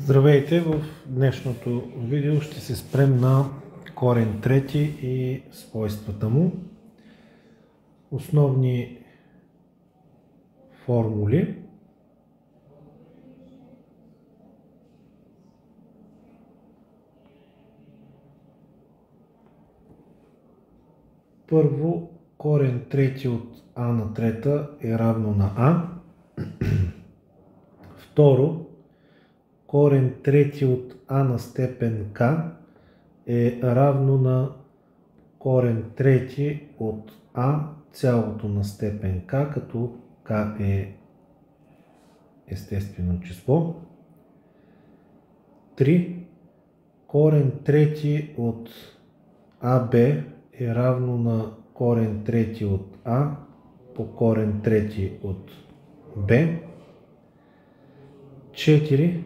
Здравейте! В днешното видео ще се спрем на корен трети и свойствата му. Основни формули. Първо, корен трети от а на трета е равно на а. Второ, корен трети от а на степен k е равно на корен трети от а цялото на степен k, като k е естествено число. 3. Корен трети от АБ е равно на корен трети от а по корен трети от b. 4.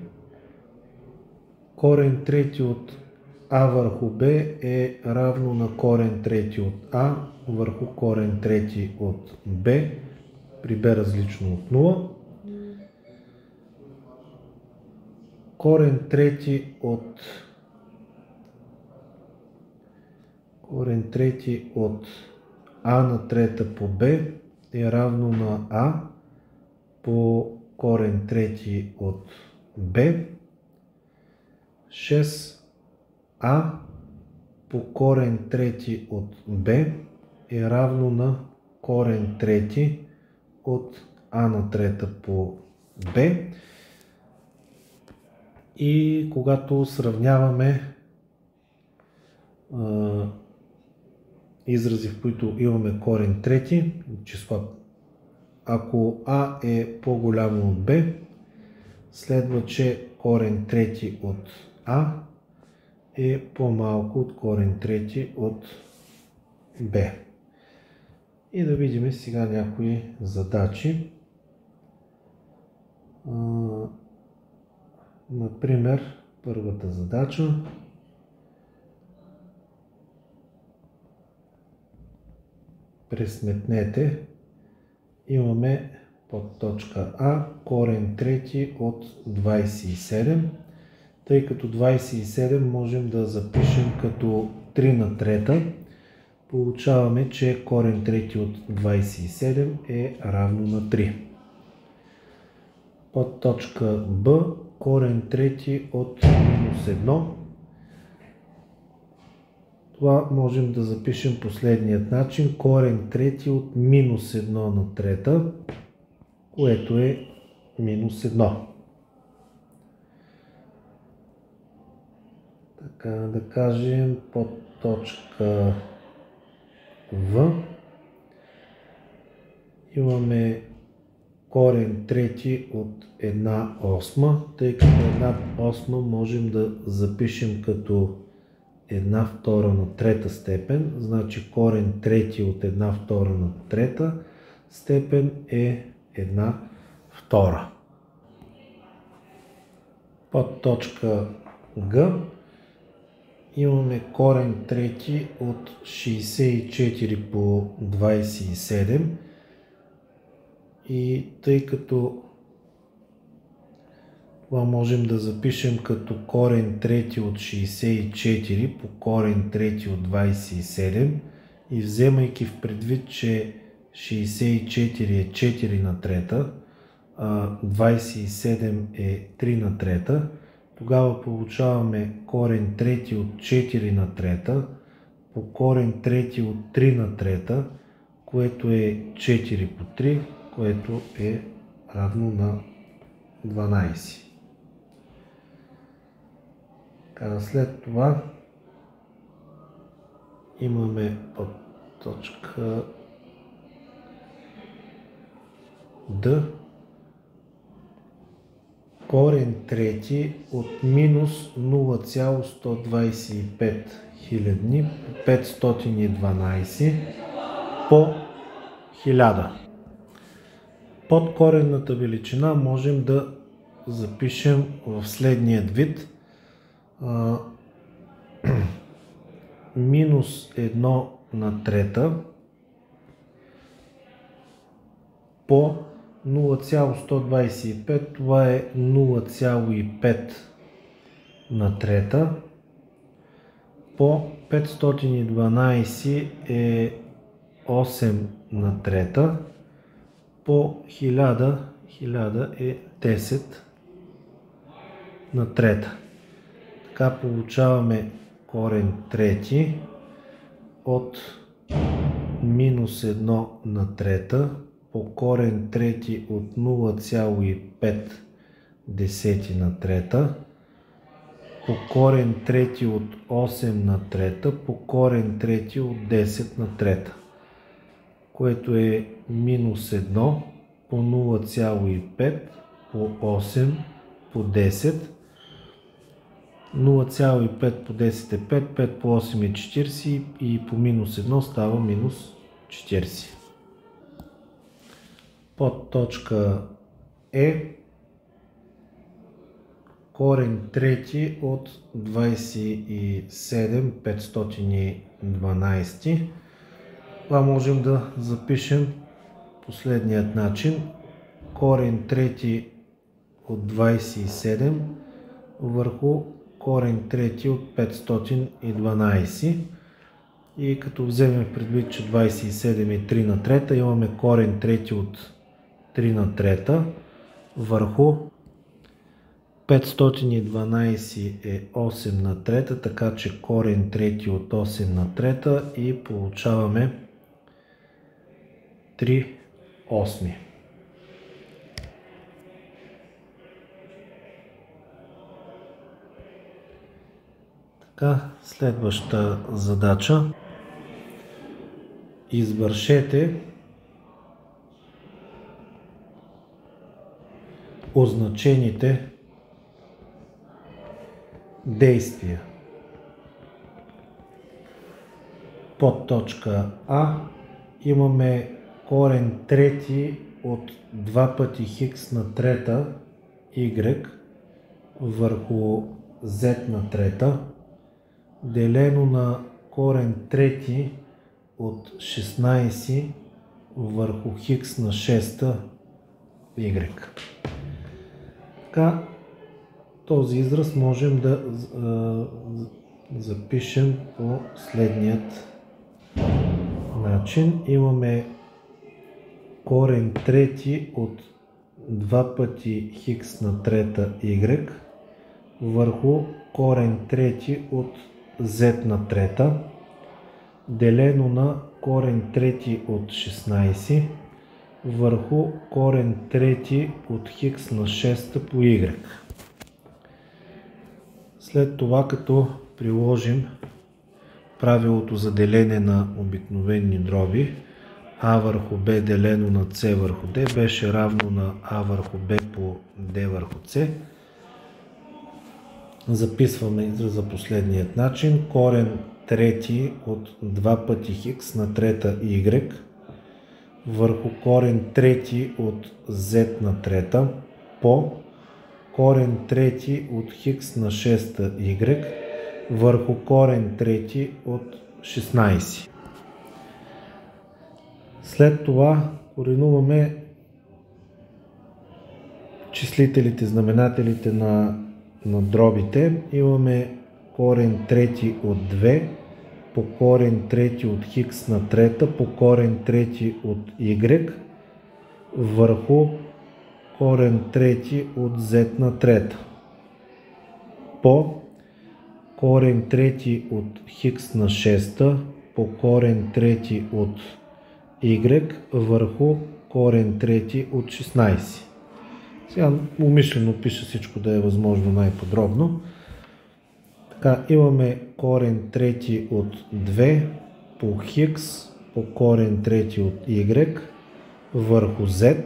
Корен трети от а върху b е равно на корен трети от а върху корен трети от b при b различно от 0. Корен трети от а на трета по b е равно на а по корен трети от b. 6. А по корен трети от b е равно на корен трети от а на трета по b. И когато сравняваме изрази, в които имаме корен трети, числа, ако а е по-голямо от b, следва, че корен трети от а е по-малко от корен трети от b. И да видим сега някои задачи. Например, първата задача. Пресметнете. Имаме под точка А корен трети от 27. Тъй като 27 можем да запишем като 3 на трета, получаваме, че корен трети от 27 е равно на 3. Под точка Б корен трети от минус 1. Това можем да запишем последният начин. Корен трети от минус 1 на трета, което е минус 1. Така да кажем, под точка В имаме корен трети от 1/8, тъй като 1/8 можем да запишем като 1/2 на трета степен, значи корен трети от 1/2 на трета степен е 1/2. Под точка Г имаме корен трети от 64 по 27 и тъй като това можем да запишем като корен трети от 64 по корен трети от 27 и вземайки в предвид, че 64 е 4 на трета, а 27 е 3 на трета, тогава получаваме корен трети от 4 на трета по корен трети от 3 на трета, което е 4 по 3, което е равно на 12. След това имаме под точка Д корен трети от минус 0,125 хилядни 512 по 1000. Под коренната величина можем да запишем в следния вид. Минус 1 на трета по 0,125, това е 0,5 на трета, по 512 е 8 на трета, по 1000 е 10 на трета. Така получаваме корен трети от минус 1 на трета по корен трети от 0,5 на трета по корен трети от 8 на трета по корен трети от 10 на трета, което е минус 1 по 0,5 по 8 по 10. 0,5 по 10 е 5, 5 по 8 е 40 и по минус 1 става минус 40. Под точка Е корен трети от 27 512. Това можем да запишем последният начин. Корен трети от 27 върху корен трети от 512. И като вземем предвид, че 27 е 3 на трета, имаме корен трети от 3 на трета върху 512 е 8 на трета, така че корен трети от 8 на трета и получаваме 3 осми. Така, следваща задача. Извършете означените действия. Под точка А имаме корен трети от 2 пъти хикс на трета y върху z на трета, делено на корен трети от 16 върху хикс на 6 y. Така, този израз можем да запишем по следният начин. Имаме корен трети от 2 пъти хикс на трета y върху корен трети от z на трета, делено на корен трети от 16 върху корен трети от хикс на 6 по y. След това, като приложим правилото за делене на обикновени дроби, а върху b делено на c върху d беше равно на а върху b по d върху c, записваме израза последният начин. Корен трети от 2 пъти хикс на трета y върху корен трети от z на трета по корен трети от хикс на 6 y върху корен трети от 16. След това коренуваме числителите, знаменателите на дробите. Имаме корен трети от 2 по корен трети от хикс на трета по корен трети от y върху корен трети от z на трета по корен трети от хикс на 6 по корен трети от y върху корен трети от 16. Сега умишлено пиша всичко да е възможно най-подробно. Така, имаме корен трети от 2 по хикс по корен трети от y върху z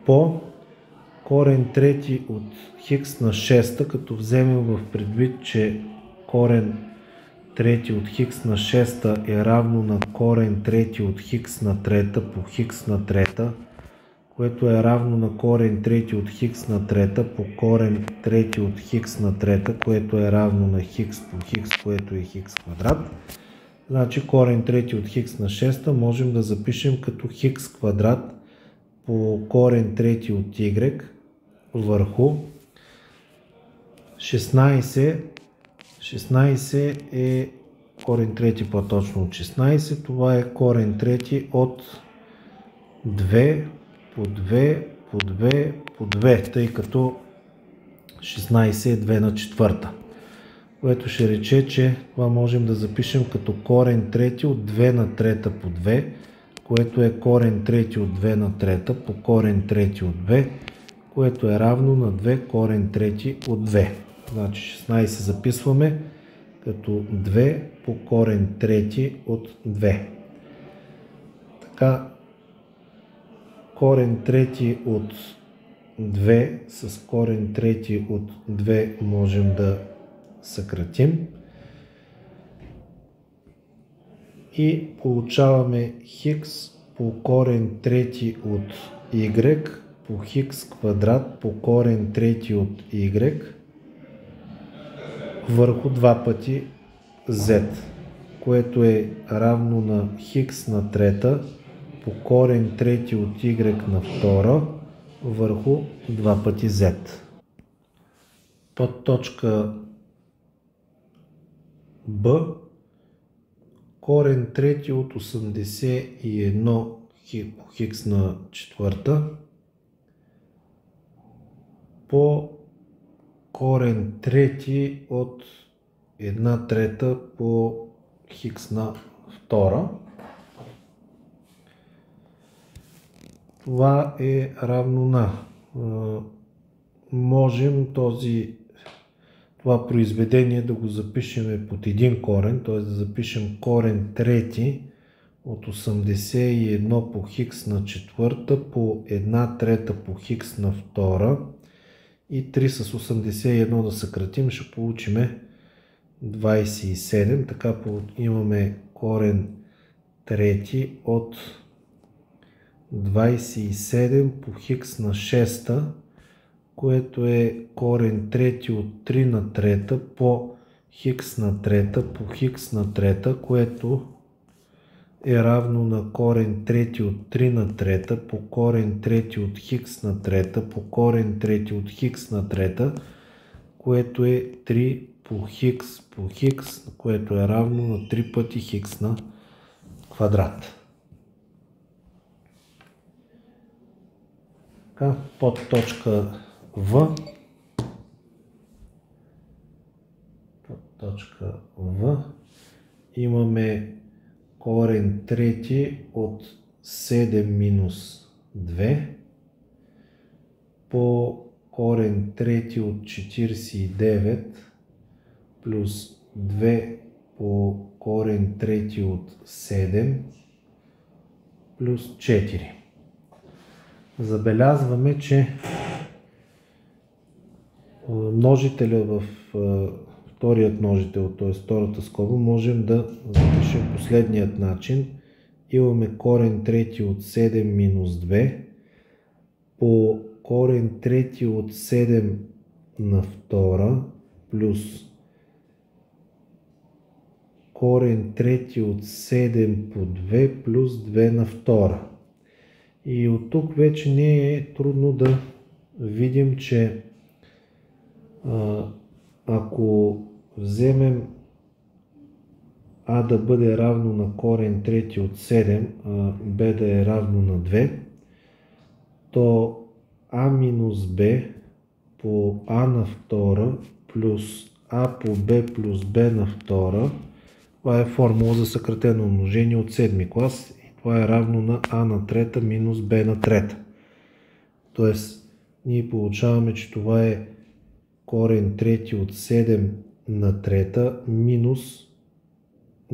по корен трети от хикс на 6, като вземем в предвид, че корен трети от хикс на 6 е равно на корен трети от хикс на трета по хикс на трета, което е равно на корен трети от хикс на трета по корен трети от хикс на трета, което е равно на хикс по хикс, което е хикс квадрат. Значи корен трети от хикс на 6 можем да запишем като хикс квадрат по корен трети от y върху 16 е корен трети по-точно от 16. Това е корен трети от 2 по 2 по 2 по 2, тъй като 16 е 2 на четвърта. Което ще рече, че това можем да запишем като корен трети от 2 на трета по 2, което е корен трети от 2 на трета по корен трети от 2, което е равно на 2 корен трети от 2. Значи 16 записваме като 2 по корен трети от 2. Така, корен трети от 2 с корен трети от 2 можем да съкратим и получаваме хикс по корен трети от y по хикс квадрат по корен трети от y върху 2 пъти z, което е равно на хикс на трета по корен трети от y на втора върху 2 пъти z. Под точка Б, корен трети от 81 по хикс на четвърта по корен трети от 1 трета по хикс на втора. Това е равно на... Можем това произведение да го запишем под един корен, т.е. да запишем корен трети от 81 по хикс на четвърта по 1 трета по хикс на втора и 3 с 81 да съкратим, ще получим 27. Така имаме корен трети от 27 по хикс на шеста, което е корен трети от 3 на трета по хикс на трета по хикс на трета, което е равно на корен трети от 3 на трета по корен трети от хикс на трета по корен трети от хикс на трета, което е 3 по хикс, което е равно на 3 пъти хикс на квадрат. Така, под точка В, имаме корен трети от 7 минус 2 по корен трети от 49 плюс 2 по корен трети от 7 плюс 4. Забелязваме, че множителя в вторият множител, т.е. втората скоба, можем да запишем последният начин. Имаме корен трети от 7 минус 2 по корен трети от 7 на втора плюс корен трети от 7 по 2 плюс 2 на втора. И от тук вече не е трудно да видим, че ако вземем А да бъде равно на корен трети от 7, а Б да е равно на 2, то А минус Б по А на втора плюс А по Б плюс Б на втора, това е формула за съкратено умножение от 7 клас и това е равно на А на трета минус Б на трета. Тоест, ние получаваме, че това е корен трети от 7 на трета минус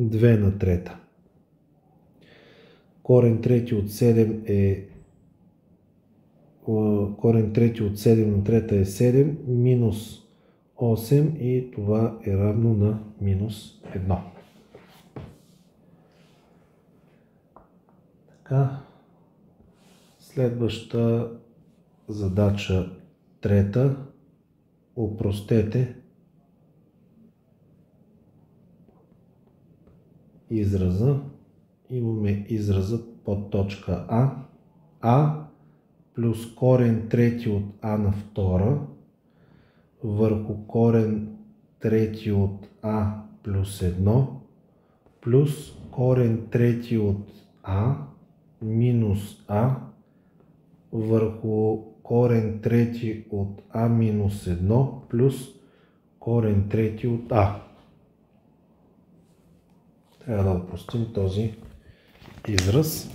2 на трета. Корен трети от 7 на трета е 7 минус 8 и това е равно на минус 1. Така, следваща задача трета. Опростете израза. Имаме израза под точка А плюс корен трети от А на втора върху корен трети от а плюс 1 плюс корен трети от а минус а върху корен трети от а минус 1 плюс корен трети от а. Трябва да опростим този израз.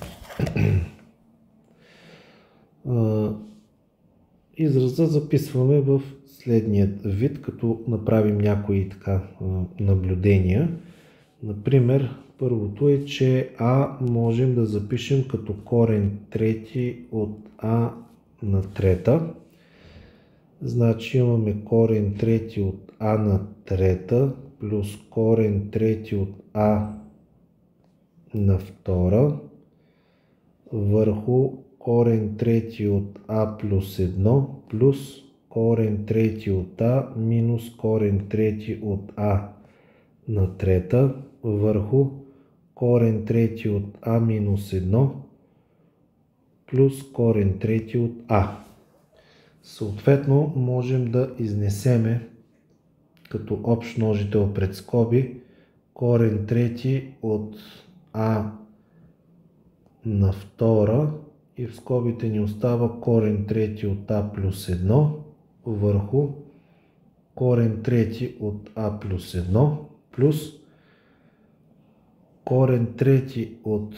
Израза записваме в следният вид, като направим някои наблюдения. Например, първото е, че а можем да запишем като корен трети от а на трета. Значи имаме корен трети от а на трета плюс корен трети от а на втора върху корен трети от а плюс 1 плюс корен трети от а минус корен трети от а на трета върху корен трети от а минус 1 плюс корен трети от а. Съответно можем да изнесеме като общ множител пред скоби корен трети от а на втора и в скобите ни остава корен трети от а плюс 1 върху корен трети от а плюс 1 плюс корен трети от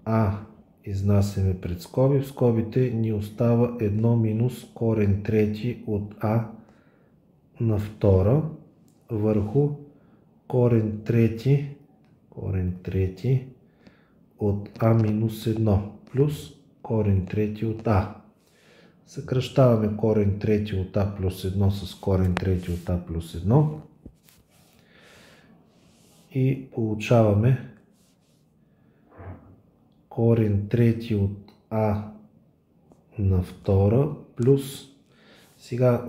а изнасяме пред скоби. В скобите ни остава 1 минус корен трети от а на втора върху корен трети от а минус 1 плюс корен трети от а. Съкращаваме корен трети от а плюс 1 с корен трети от а плюс 1 и получаваме корен трети от а на втора плюс сега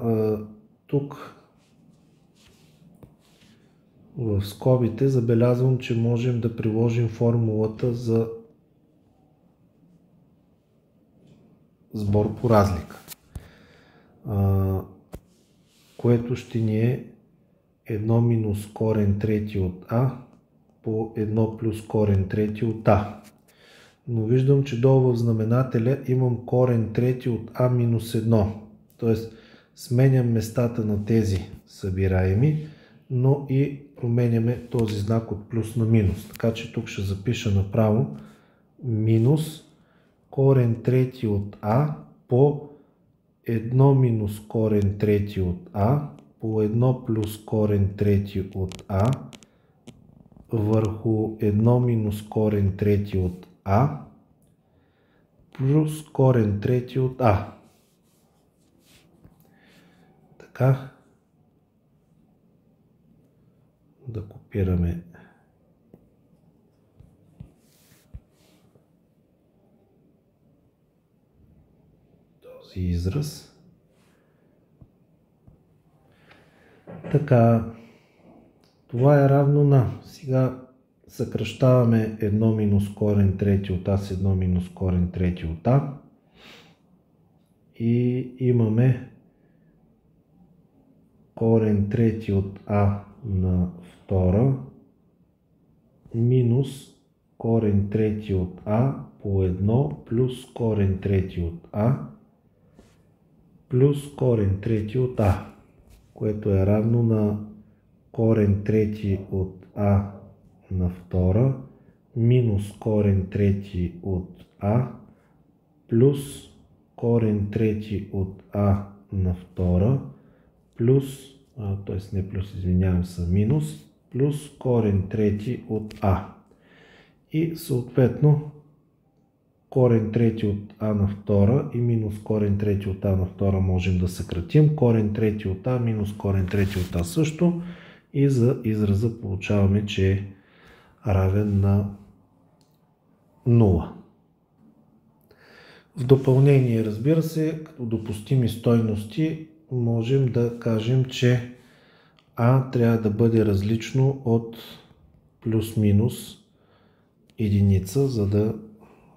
тук в скобите забелязвам, че можем да приложим формулата за сбор по разлика, което ще ни е 1 минус корен трети от а по 1 плюс корен трети от а. Но виждам, че долу в знаменателя имам корен трети от а минус 1. Т.е. сменям местата на тези събираеми, но и променяме този знак от плюс на минус. Така че тук ще запиша направо минус корен трети от а по 1 минус корен трети от а по 1 плюс корен трети от а върху 1 минус корен трети от а плюс корен трети от а. Така. Да копираме този израз. Така, това е равно на. Сега съкращаваме 1 минус корен трети от а с 1 минус корен трети от а и имаме корен трети от а на втора минус корен трети от а по 1 плюс корен трети от а плюс корен трети от а, което е равно на корен трети от а на втора минус корен трети от а плюс корен трети от а на втора плюс, т.е. не плюс, извинявам се, минус, плюс корен трети от а. И съответно корен трети от а на втора и минус корен трети от а на втора можем да съкратим. Корен трети от а минус корен трети от а също. И за израза получаваме, че е равен на 0. В допълнение, разбира се, като допустими стойности, можем да кажем, че а трябва да бъде различно от плюс-минус единица, за да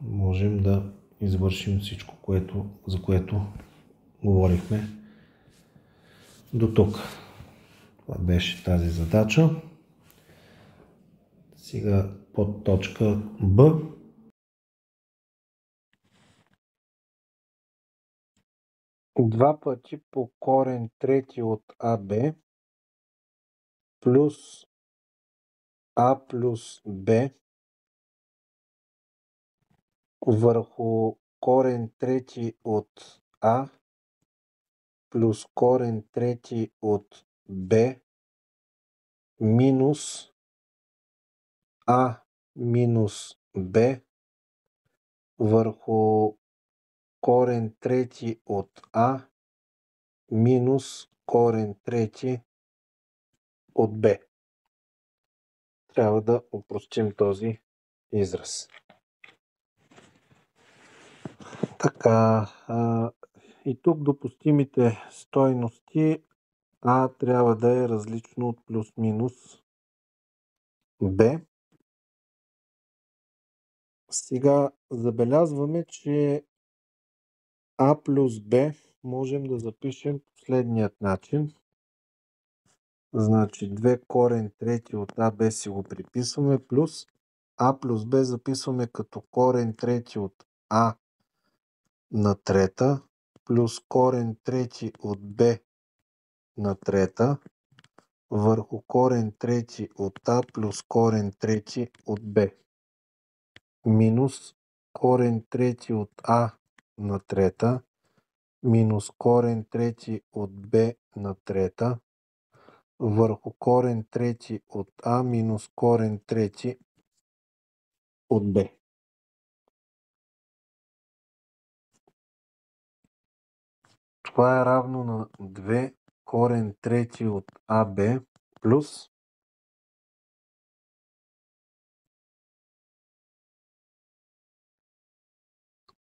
можем да извършим всичко, за което говорихме До тук. Това беше тази задача. Сега под точка Б. Два пъти по корен трети от АБ плюс А плюс Б върху корен трети от А плюс корен трети от Б минус А минус Б върху корен трети от А минус корен трети от Б. Трябва да опростим този израз. Така, и тук допустимите стойности А трябва да е различно от плюс-минус Б. Сега забелязваме, че А плюс Б можем да запишем последният начин. Значи 2 корен трети от АБ си го приписваме, плюс А плюс Б записваме като корен трети от А на трета, плюс корен трети от Б на трета, върху корен трети от А плюс корен трети от Б. Минус корен трети от А на трета, минус корен трети от Б на трета, върху корен трети от А минус корен трети от Б. Това е равно на 2 корен трети от АБ плюс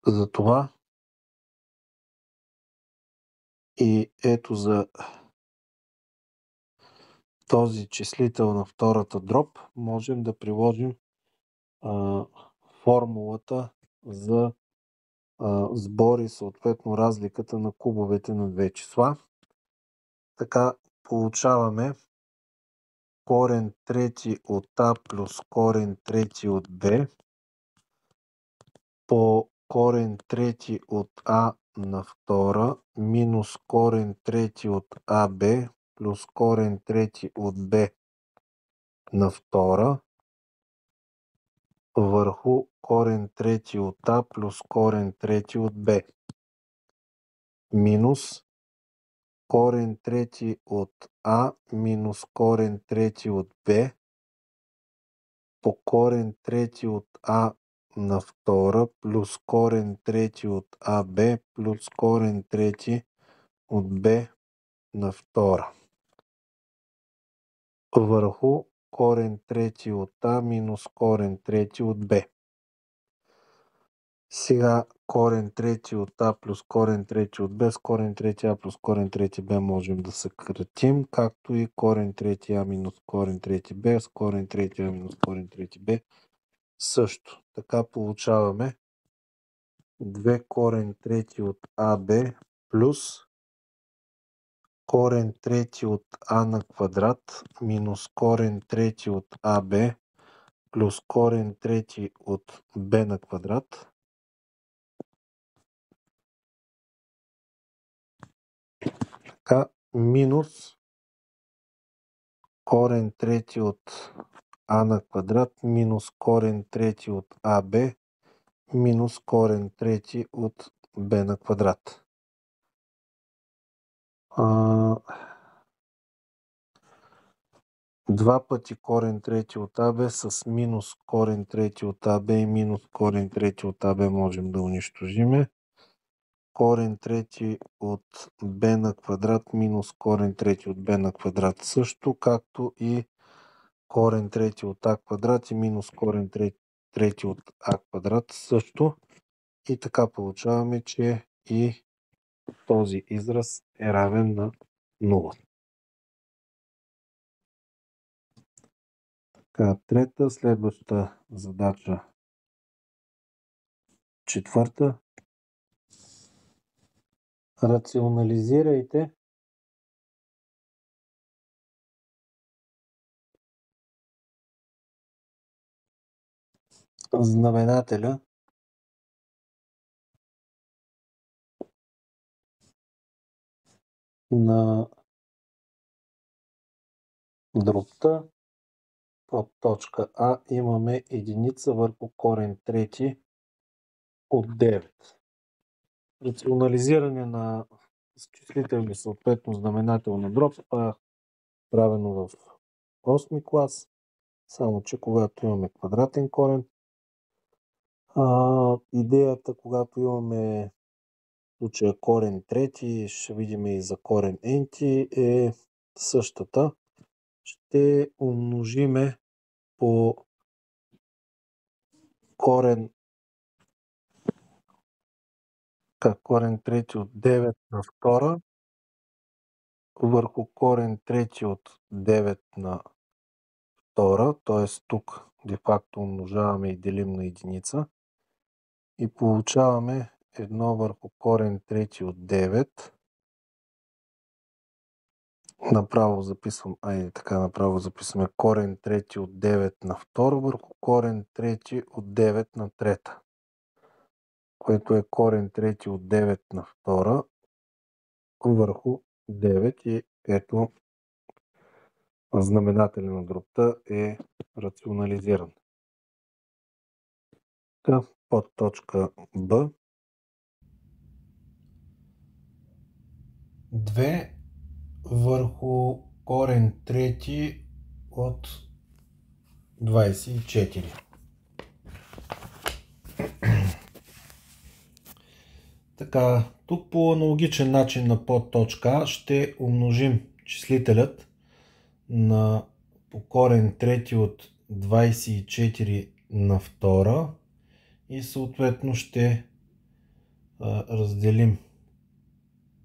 за това и ето за този числител на втората дроб можем да приложим формулата за сбор и съответно разликата на кубовете на две числа. Така получаваме корен трети от А плюс корен трети от Б по корен трети от А на втора минус корен трети от АБ плюс корен трети от Б на втора върху корен трети от А плюс корен трети от Б минус корен трети от А минус корен трети от Б по корен трети от А на втора плюс корен трети от АБ плюс корен трети от Б на втора върху корен трети от А минус корен трети от Б. Сега корен трети от А плюс корен трети от Б с корен трети А плюс корен трети Б можем да съкратим, както и корен трети А минус корен трети Б с корен трети А минус корен трети Б също. Така получаваме 2 корен трети от АБ плюс корен трети от А на квадрат минус корен трети от АБ плюс корен трети от Б на квадрат. Така, минус корен трети от А на квадрат минус корен трети от АБ минус корен трети от Б на квадрат. 2 пъти корен трети от АБ с минус корен трети от АБ и минус корен трети от АБ можем да унищожиме. Корен трети от Б на квадрат минус корен трети от Б на квадрат също, както и корен трети от А квадрат и минус корен трети от А квадрат също. И така получаваме, че и този израз е равен на 0. Така, трета, следваща задача. Четвърта. Рационализирайте знаменателя на дробта под точка А имаме единица върху корен трети от 9. Рационализиране на числителни съответно знаменател на дроб, това е правено в 8 клас, само че когато имаме квадратен корен, идеята, когато имаме в случая корен трети, ще видим и за корен енти, е същата. Ще умножиме по корен трети от 9 на втора върху корен трети от 9 на втора, т.е. тук де-факто умножаваме и делим на единица и получаваме 1 върху корен трети от 9. Направо записваме корен трети от 9 на втора върху корен трети от 9 на трета, което е корен трети от 9 на втора върху 9 и ето знаменателя на дробта е рационализиран. Под точка Б 2 върху корен трети от 24. Така, тук по аналогичен начин на подточка А ще умножим числителят по корен трети от 24 на втора и съответно ще разделим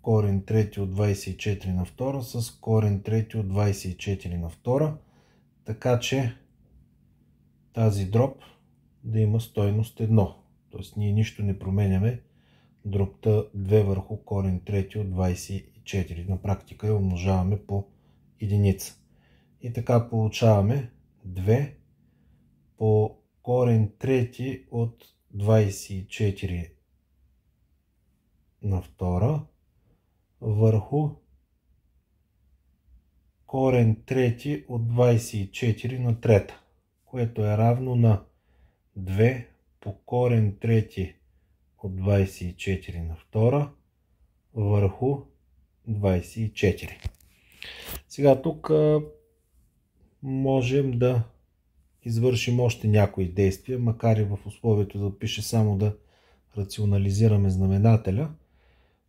корен трети от 24 на втора с корен трети от 24 на втора, така че тази дроб да има стойност 1. Тоест ние нищо не променяме дробта 2 върху корен трети от 24. На практика я умножаваме по единица. И така получаваме 2 по корен трети от 24 на втора върху корен трети от 24 на трета, което е равно на 2 по корен трети от 24 на втора върху 24. Сега тук можем да извършим още някои действия, макар и в условието да пише само да рационализираме знаменателя.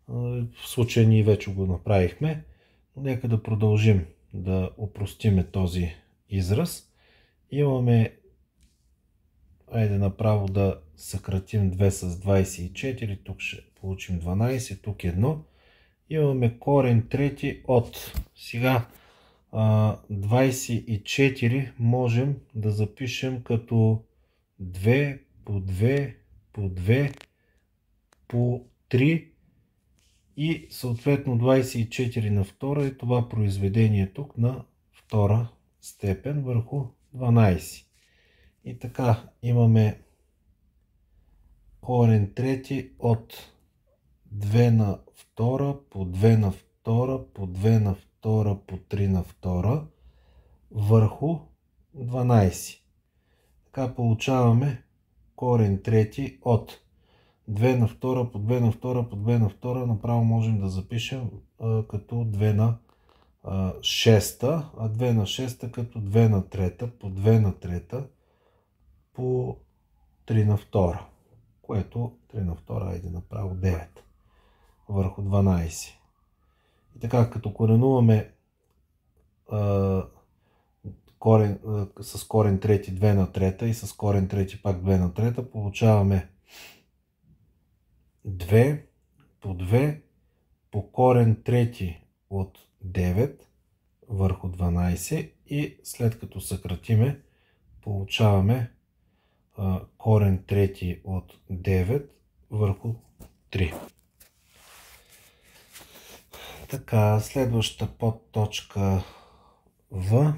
В случая ние вече го направихме, но нека да продължим да опростиме този израз. Имаме, айде направо да съкратим 2 с 24, тук ще получим 12, тук 1. Имаме корен трети от, сега 24 можем да запишем като 2 по 2 по 2 по 3 и съответно 24 на втора е това произведение тук на втора степен върху 12. И така имаме корен трети от 2 на втора по 2 на втора по 2 на втора по 3 на втора върху 12. Така получаваме корен трети от 2 на втора по 2 на втора по 2 на втора. Направо можем да запишем като 2 на 6, а 2 на 6 като 2 на трета по 2 на трета по 3 на втора, което 3 на втора, айде направо 9 върху 12. И така, като коренуваме с корен трети 2 на трета и с корен трети пак 2 на трета, получаваме 2 по 2 по корен трети от 9 върху 12 и след като съкратиме, получаваме корен трети от 9 върху 3. Така, следваща подточка В.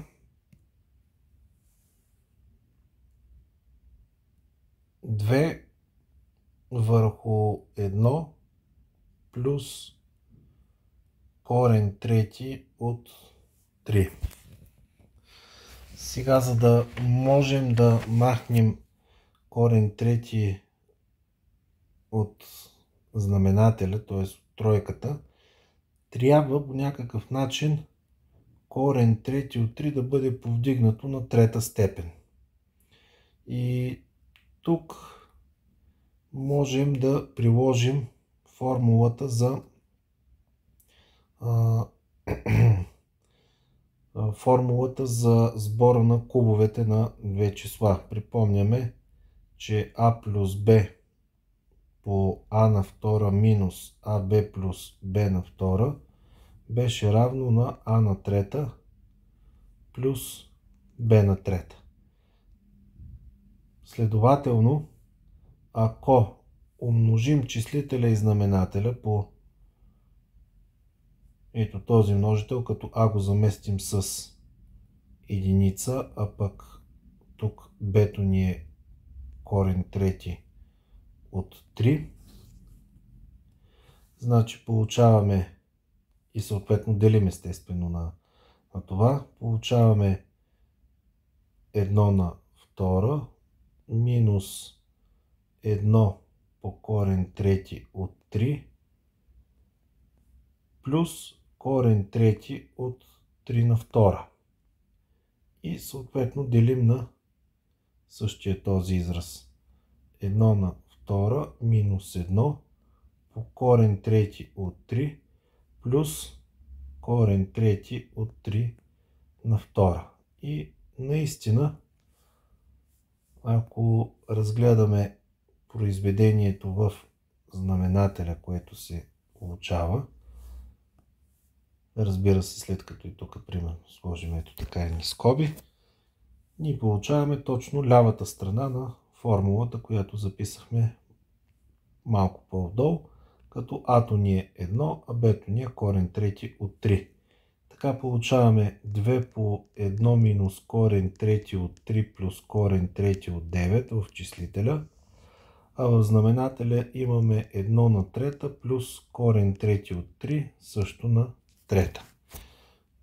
2 върху 1 плюс корен трети от 3. Сега, за да можем да махнем корен трети от знаменателя, т.е. от тройката, трябва по някакъв начин корен трети от 3 да бъде повдигнато на трета степен. И тук можем да приложим формулата за сбора на кубовете на две числа. Припомняме, че а плюс б по а на втора минус аб плюс б на втора беше равно на а на трета плюс б на трета. Следователно, ако умножим числителя и знаменателя по ето този множител, като а го заместим с единица, а пък тук бето ни е корен трети от 3, значи получаваме и съответно делим естествено на това, получаваме 1 на втора минус 1 по корен трети от 3 плюс корен трети от 3 на втора. И съответно делим на същия този израз. 1 на втора минус 1 по корен трети от 3 плюс корен трети от 3 на втора. И наистина, ако разгледаме произведението в знаменателя, което се получава, разбира се, след като и тук примерно сложим ето така едни скоби, ние получаваме точно лявата страна на формулата, която записахме малко по-отдолу, като а-то ни е 1, а б-то ни е корен трети от 3. Така получаваме 2 по 1 минус корен трети от 3 плюс корен трети от 9 в числителя, а в знаменателя имаме 1 на трета плюс корен трети от 3 също на трета,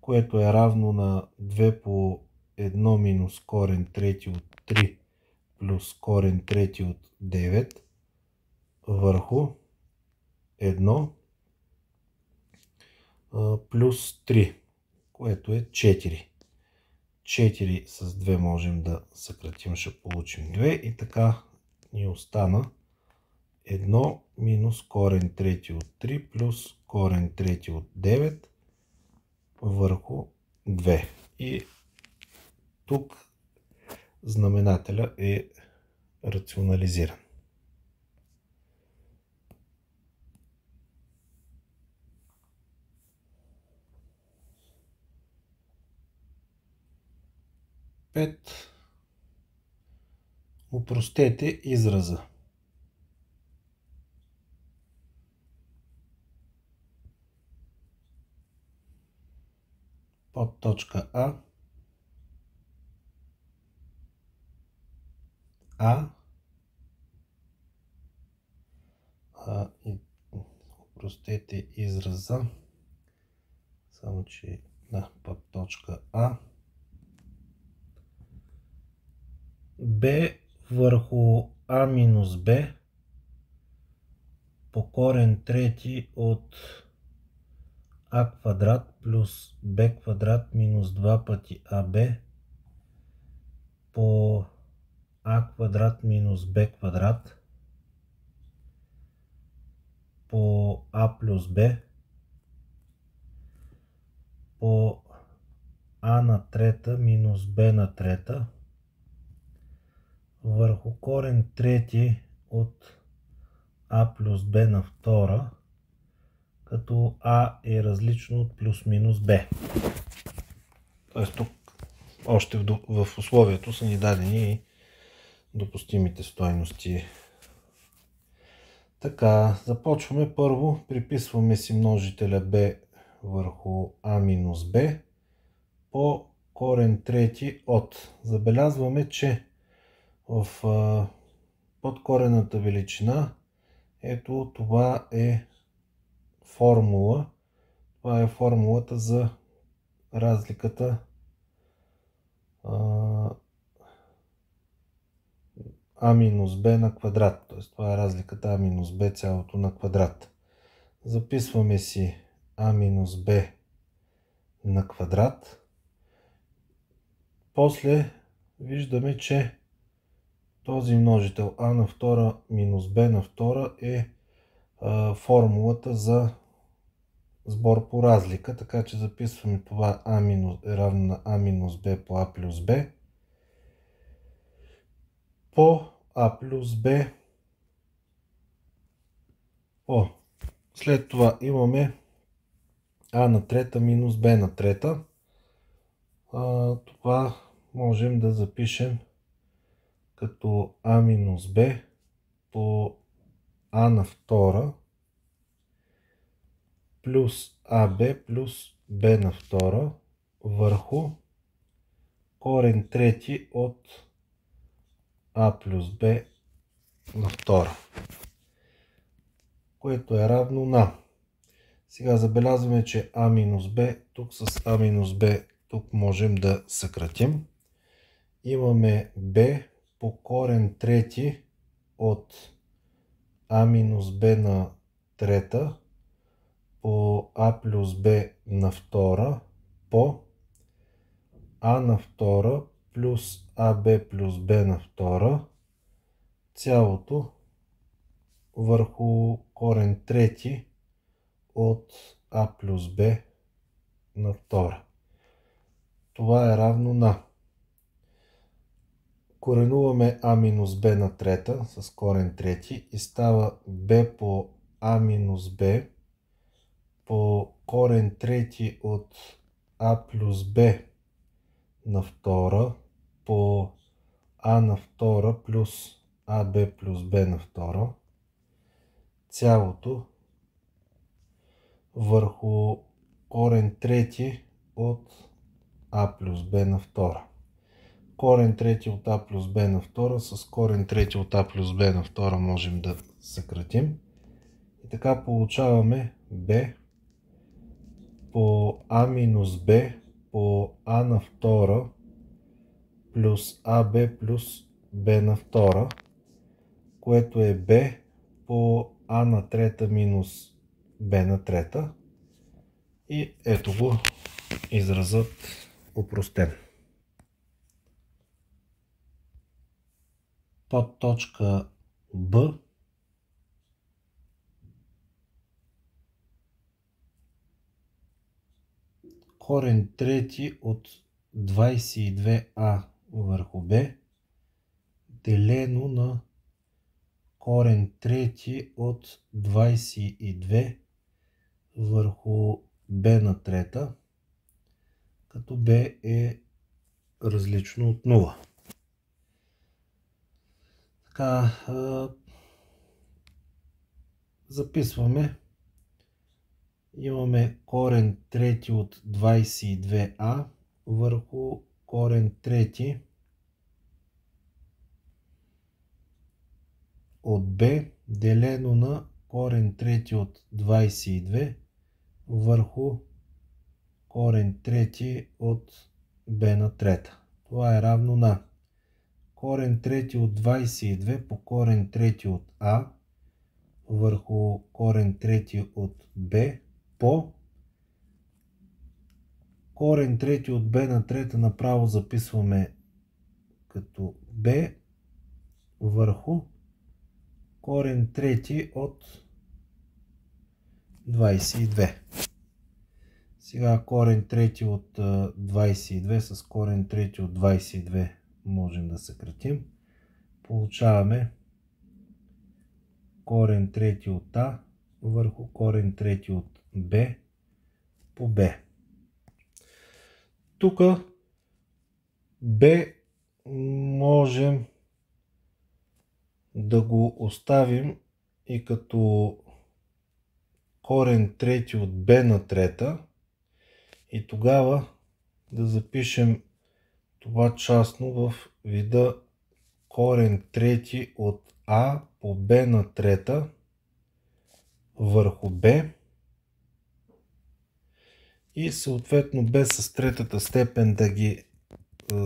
което е равно на 2 по 1 минус корен трети от 3 плюс корен трети от 9 върху 1 плюс 3, което е 4. 4 с 2 можем да съкратим, ще получим 2 и така ни остана 1 минус корен трети от 3 плюс корен трети от 9 върху 2. И тук знаменателя е рационализиран. Опростете израза. Под точка и опростете израза, само че под точка b върху а минус b по корен трети от а квадрат плюс b квадрат минус 2 пъти аб по а квадрат минус b квадрат по а плюс b по а на трета минус b на трета върху корен трети от а плюс b на втора, като а е различно от плюс минус b. Тоест тук още в условието са ни дадени и допустимите стойности. Така, започваме първо, приписваме си множителя b върху а минус b по корен трети от. Забелязваме, че в подкорената величина. Ето това е формула. Това е формулата за разликата а минус b на квадрат. Т.е. това е разликата а минус b цялото на квадрат. Записваме си а минус b на квадрат. После виждаме, че този множител а на втора минус b на втора е формулата за сбор по разлика. Така че записваме това а минус е равно на а минус b по а плюс b по а плюс b по. След това имаме а на трета минус b на трета. Това можем да запишем като а минус b по а на втора плюс аб плюс b на втора върху корен трети от а плюс b на втора, което е равно на. Сега забелязваме, че а минус b, тук с а минус b, тук можем да съкратим. Имаме b по корен трети от а минус b на трета по а плюс b на втора по а на втора плюс аб плюс b на втора цялото върху корен трети от а плюс b на втора. Това е равно на. Коренуваме а минус b на трета с корен трети и става b по а минус b по корен трети от а плюс b на втора по а на втора плюс аб плюс b на втора цялото върху корен трети от а плюс b на втора. Корен трети от а плюс b на втора с корен трети от а плюс b на втора можем да съкратим. И така получаваме b по а минус b по а на втора плюс аб плюс b на втора, което е b по а на трета минус b на трета. И ето го изразът опростен. Под точка Б корен трети от 22а върху b делено на корен трети от 22 върху b на трета, като b е различно от 0. Така, записваме. Имаме корен трети от 22а върху корен трети от b делено на корен трети от 22 върху корен трети от b на трета. Това е равно на корен трети от 22 по корен трети от а върху корен трети от b по корен трети от b на трета направо записваме като b върху корен трети от 22. Сега корен трети от 22 с корен трети от 22 можем да съкратим. Получаваме корен трети от а върху корен трети от b по b. Тук b можем да го оставим и като корен трети от b на трета и тогава да запишем това частно в вида корен трети от А по Б на трета върху Б и съответно Б с третата степен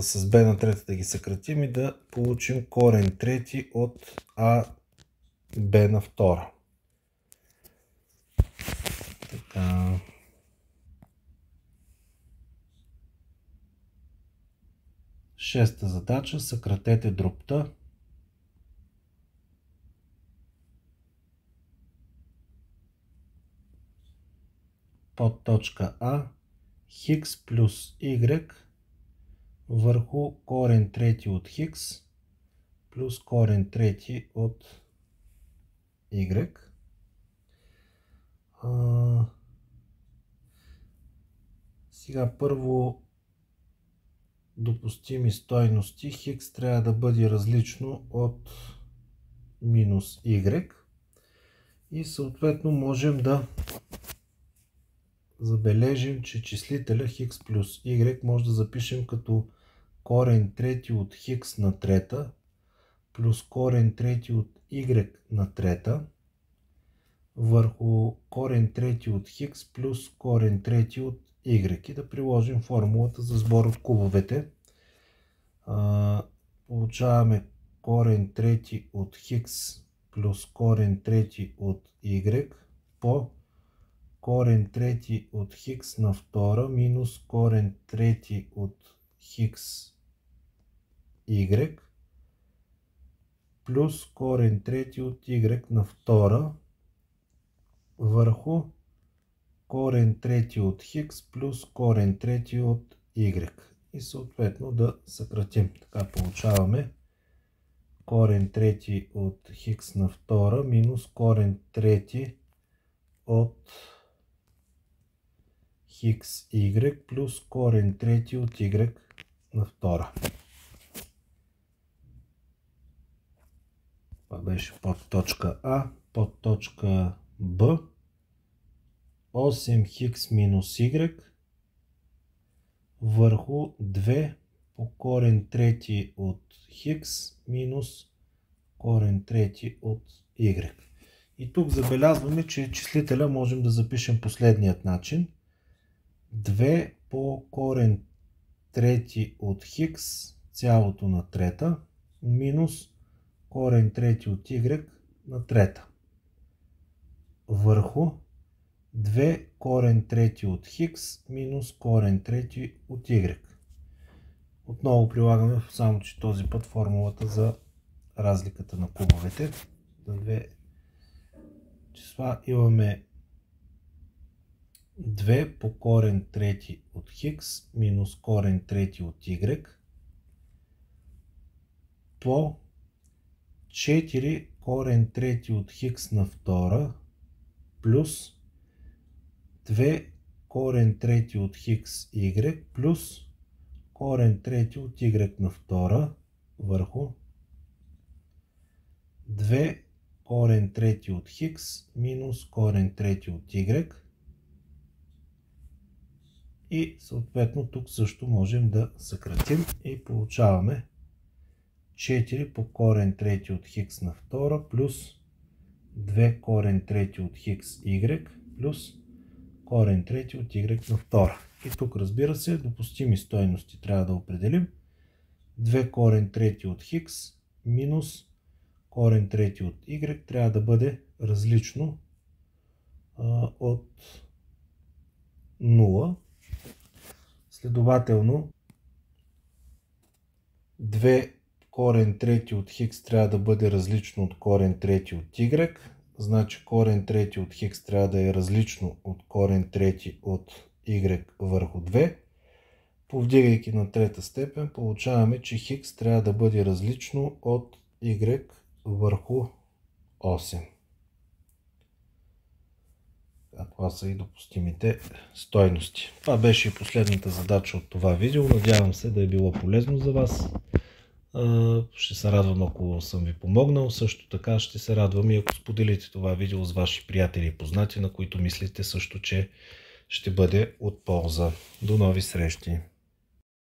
с Б на трета да ги съкратим и да получим корен трети от А Б на втора. Така. Шеста задача. Съкратете дробта. Под точка А хикс плюс y върху корен трети от хикс плюс корен трети от y. Сега първо допустими стойности. Хикс трябва да бъде различно от минус y. И съответно можем да забележим, че числителя хикс плюс y може да запишем като корен трети от хикс на трета плюс корен трети от y на трета върху корен трети от хикс плюс корен трети от y и да приложим формулата за сбор от кубовете. Получаваме корен трети от хикс плюс корен трети от y по корен трети от хикс на втора минус корен трети от хикс y плюс корен трети от y на втора върху корен трети от хикс плюс корен трети от y. И съответно да съкратим. Така получаваме корен трети от хикс на втора минус корен трети от хикс y плюс корен трети от y на втора. Това беше под точка А. Под точка Б 8 хикс минус y върху 2 по корен трети от хикс минус корен трети от y. И тук забелязваме, че числителя можем да запишем последният начин. 2 по корен трети от хикс цялото на трета минус корен трети от y на трета върху 2 корен трети от хикс минус корен трети от y. Отново прилагаме само че този път формулата за разликата на кубовете. За две числа имаме 2 по корен трети от хикс минус корен трети от y по 4 корен трети от хикс на втора плюс 2 корен трети от хикс y плюс корен трети от y на втора върху 2 корен трети от хикс минус корен трети от y. И съответно тук също можем да съкратим и получаваме 4 по корен трети от хикс на втора плюс 2 корен трети от хикс y плюс корен трети от y на втора. И тук разбира се допустими стойности трябва да определим. 2 корен трети от хикс минус корен трети от y трябва да бъде различно от 0. Следователно 2 корен трети от хикс трябва да бъде различно от корен трети от y. Значи корен трети от хикс трябва да е различно от корен трети от y върху 2. Повдигайки на трета степен получаваме, че хикс трябва да бъде различно от y върху 8. Това са и допустимите стойности. Това беше и последната задача от това видео. Надявам се да е било полезно за вас. Ще се радвам, ако съм ви помогнал. Също така ще се радвам и ако споделите това видео с ваши приятели и познати, на които мислите също, че ще бъде от полза. До нови срещи!